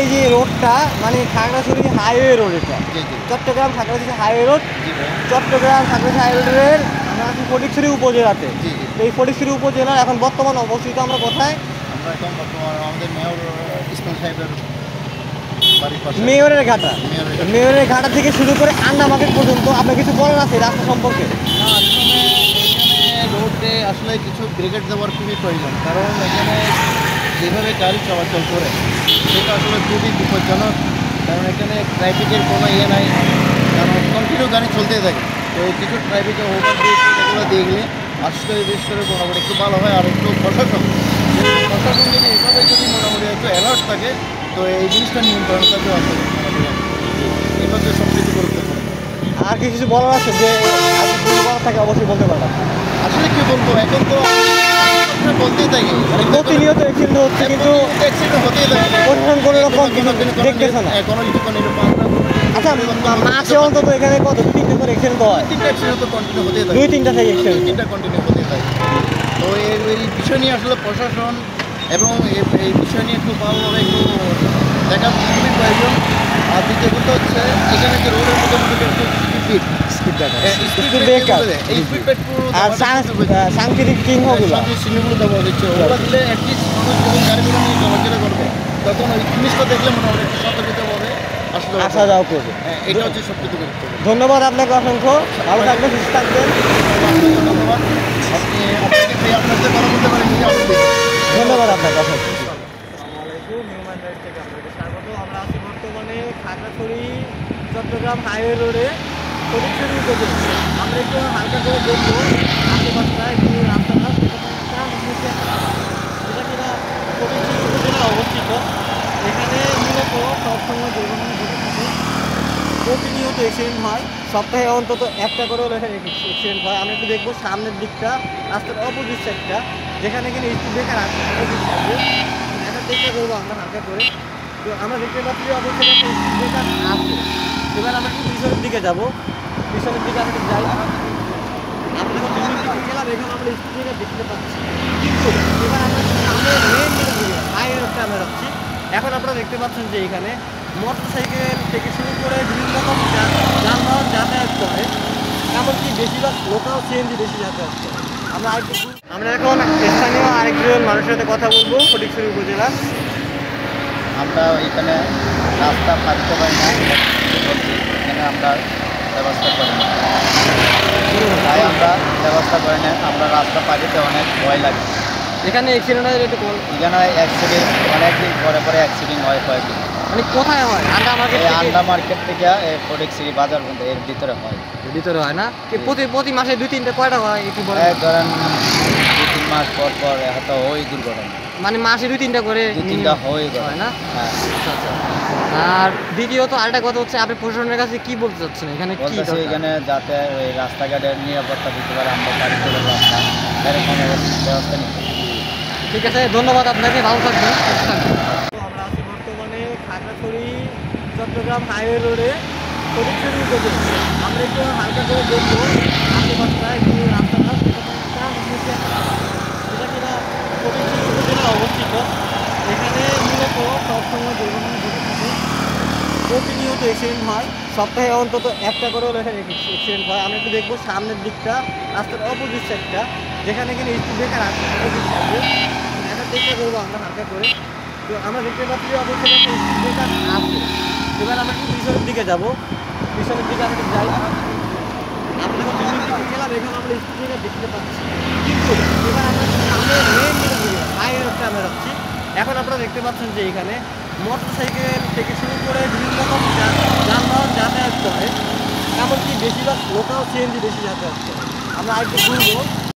এই যে রোডটা মানে খাগড়াছড়ি হাইওয়ে রোড, এটা Chattogram Khagrachari highway road. Chattogram Khagrachari highway রোডের আমরা এখন ফটিকছড়ি উপজেলাতে। তো এই ফটিকছড়ি উপজেলার এখন বর্তমান অবস্থিত আমরা কোথায়? আমরা এখন বর্তমানে আমাদের মেয়র ইসমাইল সাহেবের মেয়রের ঘাটা। মেয়রের ঘাটা থেকে শুরু করে আন্ডা মার্কেট পর্যন্ত আপনার কিছু বলার আছে রাস্তা সম্পর্কে? আসলে এখানে রোডে আসলে কিছু ব্রিগেড দেওয়ার খুবই প্রয়োজন, কারণ এখানে যেভাবে গাড়ি চলাচল করে সেটা আসলে খুবই বিপজ্জনক। কারণ এখানে ট্রাফিকের কোনো ইয়ে নাই, কারণ কন্টিনিউ গাড়ি চলতেই থাকে। তো কিছু ট্রাফিকের ওভারব্রিজ এগুলো দেখলে আসলে বিশেষ করে মোটামুটি একটু ভালো হয়। আর একটু প্রশাসন যদি এভাবে যদি মোটামুটি একটু অ্যালার্ট থাকে, তো এই জিনিসটা নিয়ন্ত্রণ থাকবে আসলে এটা হচ্ছে সবচেয়ে গুরুত্বপূর্ণ। আর কি কিছু বলার আছে যে বলার থাকে অবশ্যই বলতে পারলাম। আসলে কি বলবো, এখন তো বলতেই থাকি মানে প্রতিনিয়ত অ্যাক্সিডেন্ট হচ্ছে, কিন্তু অ্যাক্সিডেন্ট হতেই থাকে, প্রশাসন কোনো রকম কিছু দেখতেছে না। কোনো কিছু আচ্ছা, মাসে অন্তত এখানে কত 2-3টা করে অ্যাক্সিডেন্ট হয়? 3টা অ্যাক্সিডেন্ট তো কন্টিনিউ হতেই থাকে, 2-3টা থেকে অ্যাক্সিডেন্ট 3টা কন্টিনিউ হতেই থাকে। তো এই বিষয় নিয়ে আসলে প্রশাসন এবং এই বিষয় নিয়ে একটু ভালোভাবে একটু দেখা খুবই প্রয়োজন। আর দ্বিতীয় কথা হচ্ছে এখানে যে রোডের মধ্যে একটু স্পিড ব্রেকার এই স্পিড ব্রেক আর সাংকেতিক চিহ্নগুলো চিহ্নগুলো দেওয়া হচ্ছে, ওগুলো দিলে অ্যাটলিস্ট মানুষ যখন গাড়িগুলো নিয়ে চলাচলা করবে তখন ওই জিনিসটা দেখলে মোটামুটি একটু সতর্কতাভাবে আসলে আসা যাওয়া করবে। হ্যাঁ, এটা হচ্ছে সবচেয়ে গুরুত্বপূর্ণ। ধন্যবাদ আপনাকে অসংখ্য, ভালো থাকবেন, সুস্থ থাকবেন। ধন্যবাদ। আপনাকে আপনার সাথে কথা বলতে পারেন, ধন্যবাদ আপনাকে অসংখ্য। আমরা আছি বর্তমানে খাগড়াছড়ি চট্টগ্রাম হাইওয়ে রোডে ফটিকছড়ি উপজেলা। আমরা একটু হালকা করে দেখবো আশেপাশটা একটু রাস্তাটা, যেটা কিনা ফটিকছড়ি উপজেলায় অবস্থিত। এখানে মূলত সবসময় দুর্ঘটনা ঘটে থাকে, প্রতিনিয়ত অ্যাক্সিডেন্ট হয়, সপ্তাহে অন্তত একটা করেও এখানে অ্যাক্সিডেন্ট হয়। আমরা একটু দেখবো সামনের দিকটা, রাস্তার অপোজিট সাইডটা, যেখানে কিনা স্পিড ব্রেকার আছে অপোজিট সাইডে, দেখার চেষ্টা করবো আমরা হালকা করে। তো আমরা দেখতে পাচ্ছি অবশ্যই একটা স্পিড ব্রেকার আছে। এবার আমরা একটু পিছনের দিকে যাবো, পিছনের দিকে আমরা যাই। আমরা যখন পিছনের দিকে গেলাম এখানে আমরা স্পিড ব্রেকার দেখতে পাচ্ছি, কিন্তু এবার আমরা সামনে মেন দিকে হাইওয়েটা আমরা যাচ্ছি। এখন আপনারা দেখতে পাচ্ছেন যে এখানে মোটর সাইকেল থেকে শুরু করে বিভিন্ন রকম যানবাহন যাতায়াত করে, এমনকি বেশিরভাগ লোকাল সিএনজি বেশি যাতায়াত করে। আমরা এখন স্থানীয় আরেকজন মানুষের সাথে কথা বলবো ফটিকছড়ি উপজেলা। আমরা এখানে রাস্তা পাইতে পারি না, এখানে আমরা ব্যবস্থা করি না, তাই আমরা ব্যবস্থা করি না। আমরা রাস্তা পাইতে অনেক ভয় লাগে। এখানে অ্যাক্সিডেন্টের একটু এখানে অ্যাক্সিডেন্ট অনেকদিন পরে পরে অ্যাক্সিডেন্ট হয় কয়েকদিন। মানে কোথায় হয়? আন্ডা মার্কেট থেকে ফটিকছড়ি বাজার পর্যন্ত এর ভিতরে হয়। ভিতরে হয় না? প্রতি মাসে 2-3টা কয়টা হয় একটু বলেন? ধরেন 2-3 মাস পর পর হয়তো ওই দুর্ঘটনা, মানে মাসে 2-3টা করে 2-3টা হয় না? হ্যাঁ। আচ্ছা। আর দ্বিতীয়ত আরেকটা কথা হচ্ছে, আপনি প্রশাসনের কাছে কি বলতে চাচ্ছেন? এখানে কি দরকার? এখানে যাতে ওই রাস্তাঘাটের নিরাপত্তা দিতে পারে, আমরা গাড়ি চলে রাস্তা এরকম ব্যবস্থা নিতে। ঠিক আছে, ধন্যবাদ আপনাকে, ভালো থাকবেন, সুস্থ থাকবেন। আমরা আছি বর্তমানে খাগড়াছড়ি চট্টগ্রাম হাইওয়ে রোডে ফটিকছড়ি উপজেলা। আমরা একটু হালকা করে দেখবো আশেপাশটা একটু রাস্তাটা, যেটা কিনা ফটিকছড়ি উপজেলায় অবস্থিত। এখানে মূলত সবসময় দুর্ঘটনা ঘটে থাকে, প্রতিনিয়ত অ্যাক্সিডেন্ট হয়, সপ্তাহে অন্তত একটা করেও এখানে অ্যাক্সিডেন্ট হয়। আমরা একটু দেখবো সামনের দিকটা, রাস্তার অপোজিট সাইডটা, যেখানে কিনা স্পিড ব্রেকার আছে অপোজিট সাইডে, দেখার চেষ্টা করবো আমরা হালকা করে। তো আমরা দেখতে পাচ্ছি অবশ্যই একটা স্পিড ব্রেকার আছে। এবার আমরা একটু পিছনের দিকে যাবো, পিছনের দিকে আমরা যাই। আমরা যখন পিছনের দিকে গেলাম এখানে আমরা স্পিড ব্রেকার দেখতে পাচ্ছি, কিন্তু এবার আমরা সামনে মেন দিকে হাইওয়েটা আমরা যাচ্ছি। এখন আপনারা দেখতে পাচ্ছেন যে এখানে মোটর সাইকেল থেকে শুরু করে বিভিন্ন রকম যানবাহন যাতায়াত করে, এমনকি বেশিরভাগ লোকাল সিএনজি বেশি যাতায়াত করে। আমরা আরেকটু ঘুরবো।